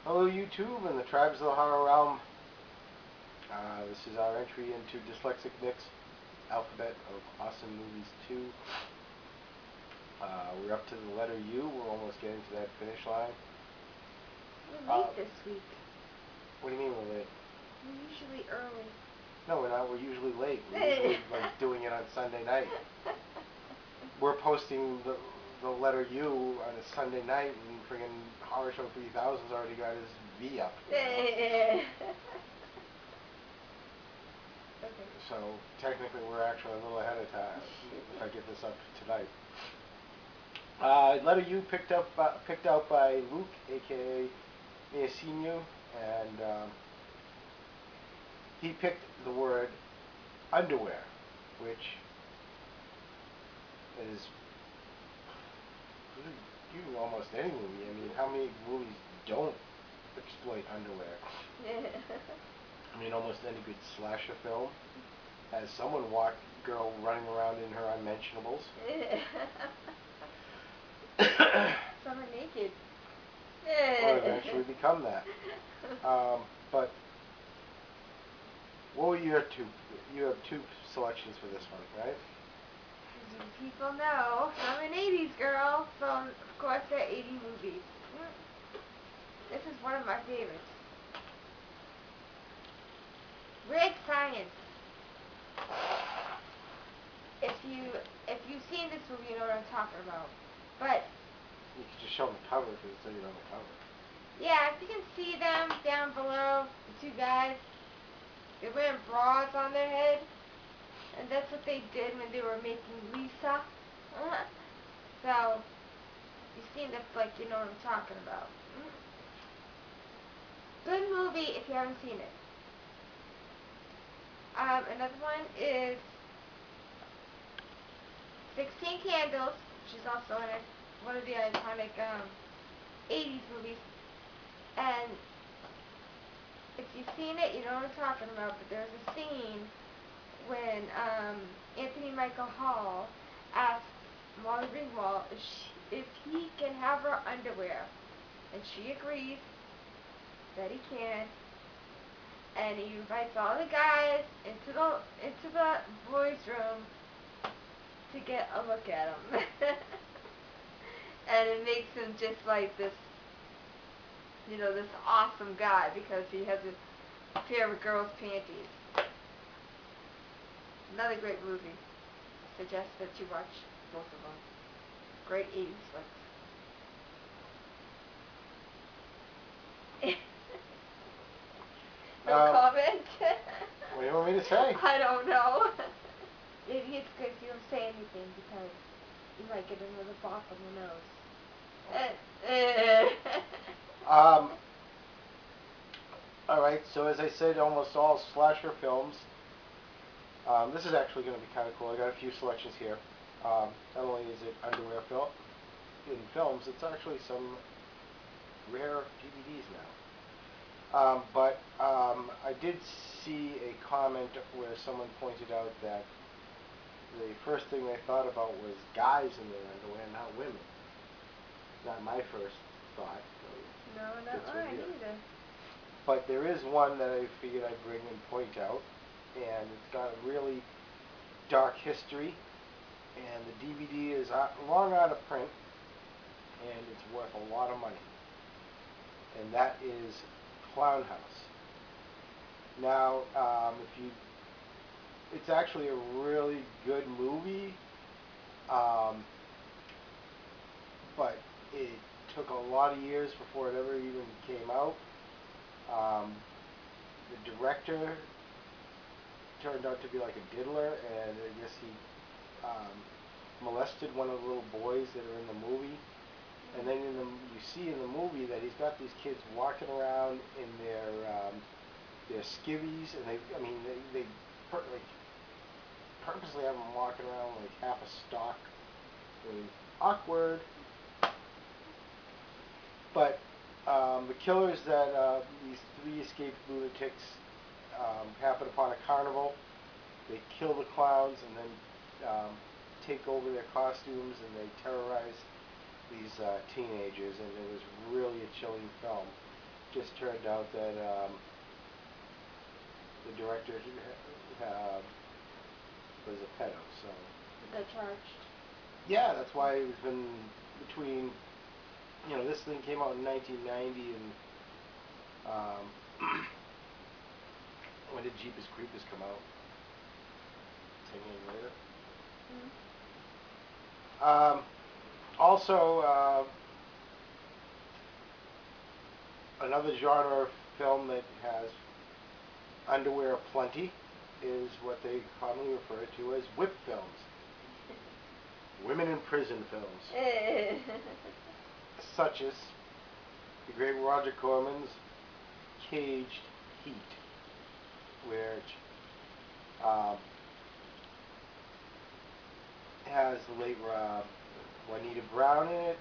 Hello YouTube and the Tribes of the Horror Realm. This is our entry into Dyslexic Nick's alphabet of awesome movies 2. We're up to the letter U. We're almost getting to that finish line. We're late this week. What do you mean we're late? We're usually early. No, we're not. We're usually late. We're usually doing it on Sunday night. We're posting the letter U on a Sunday night, and friggin' Horror Show 3000's already got his V up. Okay. So technically we're actually a little ahead of time if I get this up tonight. Letter U picked out by Luke, aka Neosinu, and he picked the word underwear, which is almost any movie. I mean, how many movies don't exploit underwear? I mean, almost any good slasher film has someone girl running around in her unmentionables. Some are naked. Or eventually become that. But what were your two? You have two selections for this one, right? You people know I'm an 80s girl, so of course they're 80 movies. This is one of my favorites. Red Science. If you've seen this movie, you know what I'm talking about. But you could just show them the cover because it's already on the cover. Yeah, if you can see them down below, the two guys, they're wearing bras on their head, and that's what they did when they were making Lisa. So you've seen that, like, you know what I'm talking about. Good movie if you haven't seen it. Another one is 16 Candles, which is also one of the iconic 80s movies. And if you've seen it, you know what I'm talking about. But there's a scene when Anthony Michael Hall asks Molly Ringwald if he can have her underwear. And she agrees that he can. And he invites all the guys into the boys' room to get a look at him. And it makes him just like this, this awesome guy because he has a pair of girls' panties. Another great movie. Suggest that you watch both of them. Great 80s flicks. No comment? What do you want me to say? I don't know. Maybe it's good if you don't say anything because you might get another bop on the nose. Alright, so as I said, almost all slasher films. This is actually going to be kind of cool. I got a few selections here. Not only is it underwear in films, it's actually some rare DVDs now. But I did see a comment where someone pointed out that the first thing they thought about was guys in their underwear, not women. Not my first thought. No, not mine either. But there is one that I figured I'd bring and point out, and it's got a really dark history, and the DVD is long out of print, and it's worth a lot of money. And that is Clown House. Now, it's actually a really good movie, but it took a lot of years before it ever even came out. The director turned out to be like a diddler, and I guess he molested one of the little boys that are in the movie. And then you see in the movie that he's got these kids walking around in their skivvies, and they purposely have them walking around like half a stock. I mean, awkward. But the killers that these three escaped lunatics happen upon a carnival. They kill the clowns and then take over their costumes, and they terrorize these teenagers, and it was really a chilling film. just turned out that the director was a pedo, so. He got charged. Yeah, that's why it's been between, this thing came out in 1990 and when did Jeepers Creepers come out? 10 years later. Mm-hmm. Also, another genre of film that has underwear aplenty is what they commonly refer to as whip films. Women in prison films. Such as the great Roger Corman's Caged Heat, which has the late Juanita Brown in it.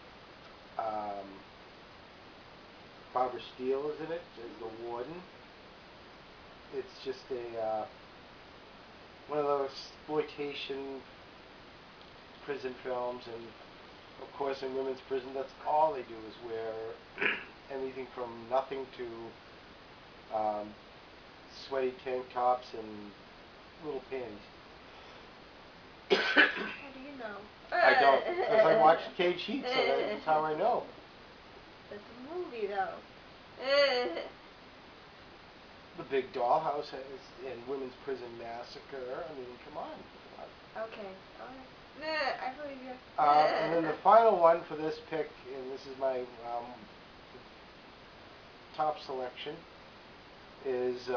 Barbara Steele is in it as the warden. It's just one of those exploitation prison films, and of course in women's prison that's all they do is wear anything from nothing to sweaty tank tops and little panties. How do you know? I don't, because I watched Caged Heat, so that's how I know. That's a movie, though. The Big Dollhouse and Women's Prison Massacre. I mean, come on. Okay. Alright. I believe you. And then the final one for this pick, and this is my top selection, is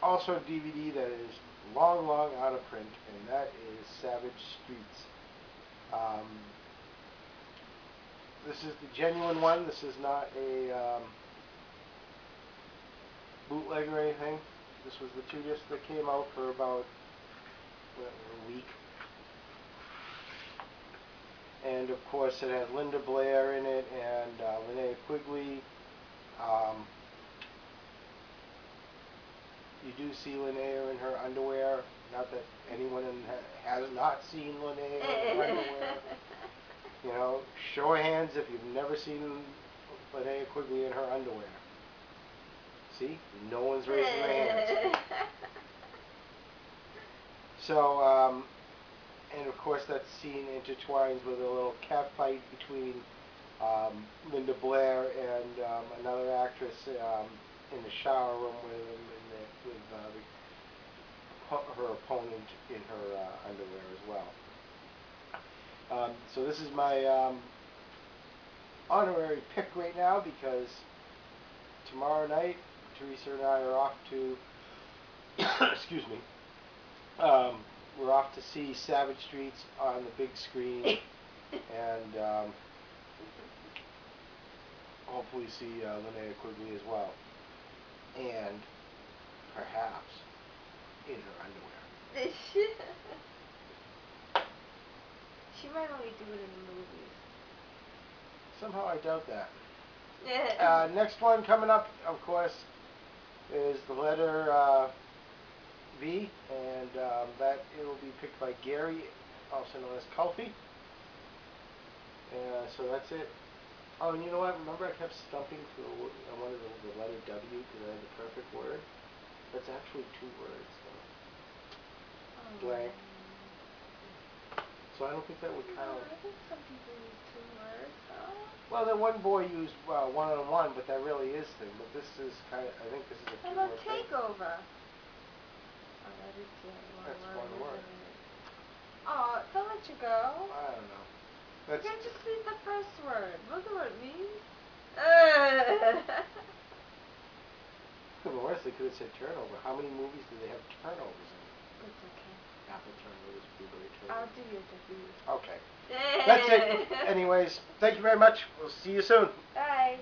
also a DVD that is long, long out of print, and that is Savage Streets. This is the genuine one. This is not a bootleg or anything. This was the 2 discs that came out for about a week. And of course it has Linda Blair in it and Linnea Quigley. You do see Linnea in her underwear. Not that anyone has not seen Linnea in her underwear. Show of hands if you've never seen Linnea Quigley in her underwear. See? No one's raising their hands. So, and of course that scene intertwines with a little cat fight between Linda Blair and another actress in the shower room with her opponent in her underwear as well. So this is my honorary pick right now, because tomorrow night Teresa and I are off to excuse me, we're off to see Savage Streets on the big screen and hopefully see Linnea Quigley as well, and perhaps in her underwear. She might only do it in the movies. Somehow I doubt that. Next one coming up, of course, is the letter V, and that it will be picked by Gary, also known as Culpy. So that's it. Oh, and you know what? Remember I kept stumping for I wanted the letter W because I had the perfect word? That's actually 2 words, though. Blank. So I don't think that would count. I think some people use 2 words, though. Well, that one boy used one-on-one, but that really is thing. But this is I think this is a 2-word thing. Takeover. Oh, that is That's one word. Oh, don't let you go. I don't know. You can just read the first word. Look at what it means. The worst, they could have said turnover. How many movies do they have turnovers in? It's okay. Apple turnovers, blueberry turnovers. I'll do your W. Okay. That's it. Anyways, thank you very much. We'll see you soon. Bye.